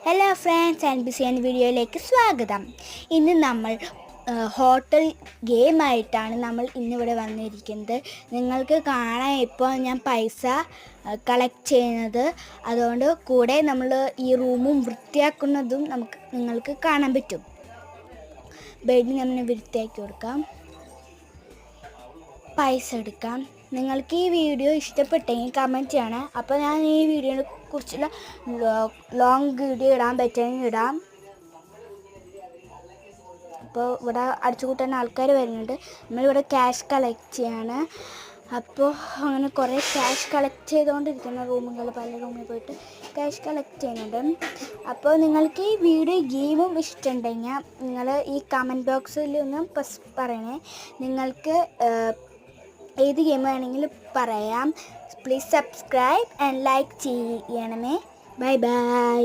Hello friends, NBCN വീഡിയോയിലേക്ക് സ്വാഗതം. ഇന്ന് നമ്മൾ ഹോട്ടൽ ഗെയിമായിട്ടാണ് നമ്മൾ ഇന്നിവിടെ വന്നിരിക്കുന്നത്. നിങ്ങൾക്ക് കാണാൻ ഇപ്പോൾ ഞാൻ പൈസ കളക്ട് ചെയ്യുന്നത്, അതുകൊണ്ട് കൂടെ നമ്മൾ ഈ റൂമും വൃത്തിയാക്കുന്നതും നിങ്ങൾക്ക് കാണാൻ പറ്റും. ബെഡ് നമ്മൾ വൃത്തിയാക്കി കൊടുക്കാം, പൈസ എടുക്കാം. നിങ്ങൾക്ക് ഈ വീഡിയോ ഇഷ്ടപ്പെട്ടെങ്കിൽ കമൻറ്റ് ചെയ്യണം. അപ്പോൾ ഞാൻ ഈ വീഡിയോനെ കുറിച്ചുള്ള ലോങ് വീഡിയോ ഇടാൻ പറ്റുമെങ്കിൽ ഇടാം. അപ്പോൾ ഇവിടെ അടിച്ചുകൂട്ടാൻ ആൾക്കാർ വരുന്നുണ്ട്. നമ്മളിവിടെ ക്യാഷ് കളക്ട് ചെയ്യാണ്. അപ്പോൾ അങ്ങനെ കുറേ ക്യാഷ് കളക്ട് ചെയ്തുകൊണ്ടിരിക്കുന്ന റൂമുകൾ, പല റൂമിൽ പോയിട്ട് ക്യാഷ് കളക്ട് ചെയ്യുന്നുണ്ട്. അപ്പോൾ നിങ്ങൾക്ക് ഈ വീഡിയോ ഗെയിമും ഇഷ്ടമുണ്ടെങ്കിൽ നിങ്ങൾ ഈ കമൻറ്റ് ബോക്സിൽ ഒന്ന് പറയണേ. നിങ്ങൾക്ക് ഏത് ഗെയിം വേണമെങ്കിലും പറയാം. പ്ലീസ് സബ്സ്ക്രൈബ് ആൻഡ് ലൈക്ക് ചെയ്യണമേ. Bye bye.